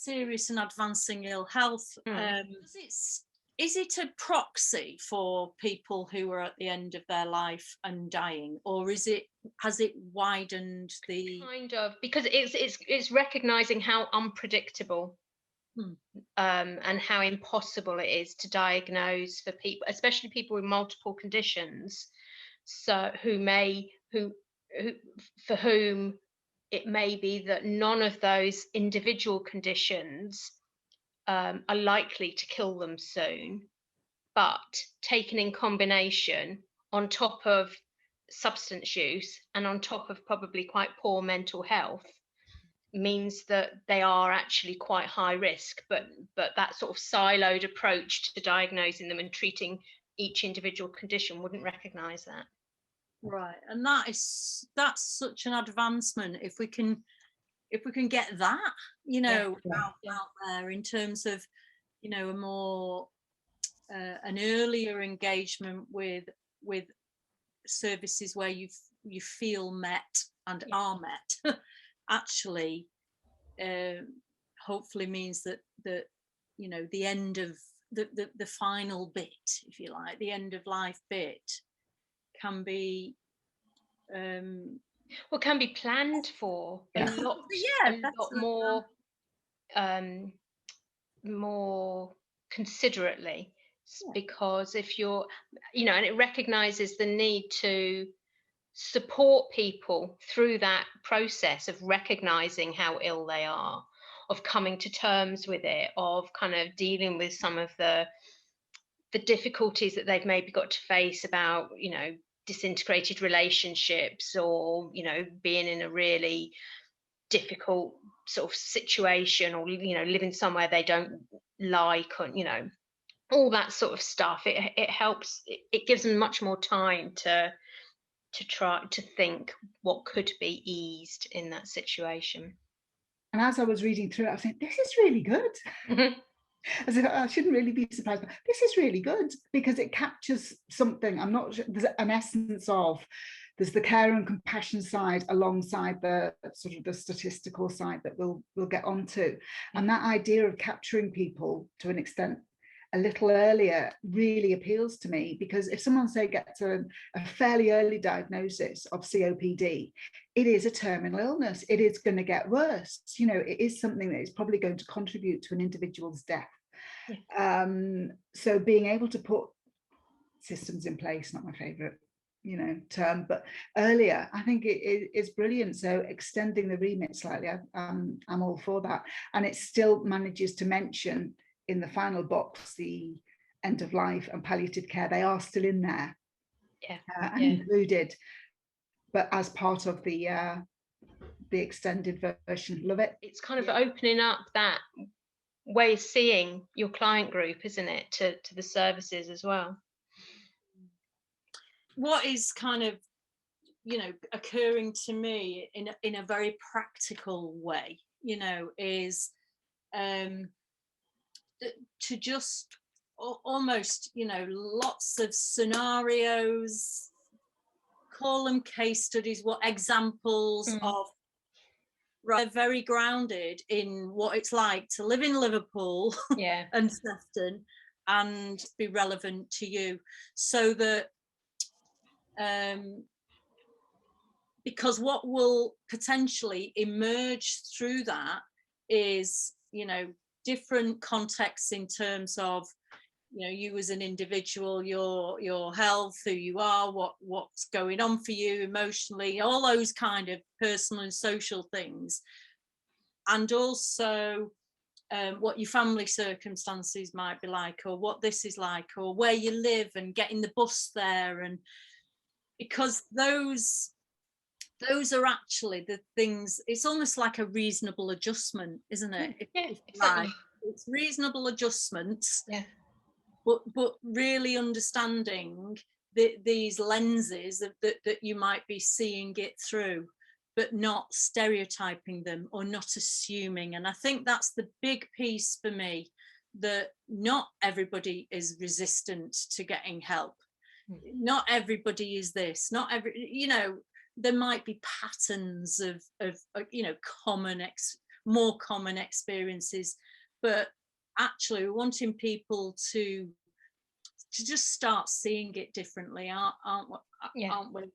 serious and advancing ill health, is it a proxy for people who are at the end of their life and dying, or has it widened the kind of, because it's recognizing how unpredictable and how impossible it is to diagnose for people, especially people with multiple conditions, so for whom it may be that none of those individual conditions are likely to kill them soon, but taken in combination on top of substance use and on top of probably quite poor mental health means that they are actually quite high risk. But that sort of siloed approach to diagnosing them and treating each individual condition wouldn't recognise that. Right, and that's such an advancement if we can get that, out there, in terms of, a more an earlier engagement with services where you feel met and are met, actually hopefully means that the end of the final bit, if you like, the end of life bit can be can be planned for a lot more considerately, because if you're, and it recognizes the need to support people through that process of recognizing how ill they are, of coming to terms with it, of kind of dealing with some of the difficulties that they've maybe got to face about, disintegrated relationships, or, being in a really difficult sort of situation, or, living somewhere they don't like, or, all that sort of stuff. It helps, it gives them much more time to try to think what could be eased in that situation. And as I was reading through it, I was thinking, this is really good. As if I shouldn't really be surprised, but this is really good because it captures something. I'm not sure, there's an essence of, there's the care and compassion side alongside the sort of the statistical side that we'll get onto. And that idea of capturing people to an extent a little earlier really appeals to me, because if someone, say, gets a fairly early diagnosis of COPD, it is a terminal illness. It is going to get worse. It is something that is probably going to contribute to an individual's death. So being able to put systems in place, not my favorite term, but earlier, I think it is brilliant. So extending the remit slightly, I'm all for that. And it still manages to mention in the final box the end of life and palliative care. They are still in there and included, but as part of the extended version. Love it. It's kind of opening up that way of seeing your client group, isn't it, to the services as well. What is kind of occurring to me in a very practical way, is to just almost, lots of scenarios, call them case studies, what examples of, right, very grounded in what it's like to live in Liverpool and Sefton, and be relevant to you, so that because what will potentially emerge through that is, different contexts in terms of, you as an individual, your health, who you are, what's going on for you emotionally, all those kind of personal and social things, and also what your family circumstances might be like, or what this is like, or where you live, and getting the bus there, and because those are actually the things. It's almost like a reasonable adjustment, isn't it? Exactly. It's reasonable adjustments, but really understanding these lenses that you might be seeing it through, but not stereotyping them or not assuming. And I think that's the big piece for me, that not everybody is resistant to getting help. Not everybody is this, not every, there might be patterns of common more common experiences, but actually we're wanting people to just start seeing it differently, aren't we?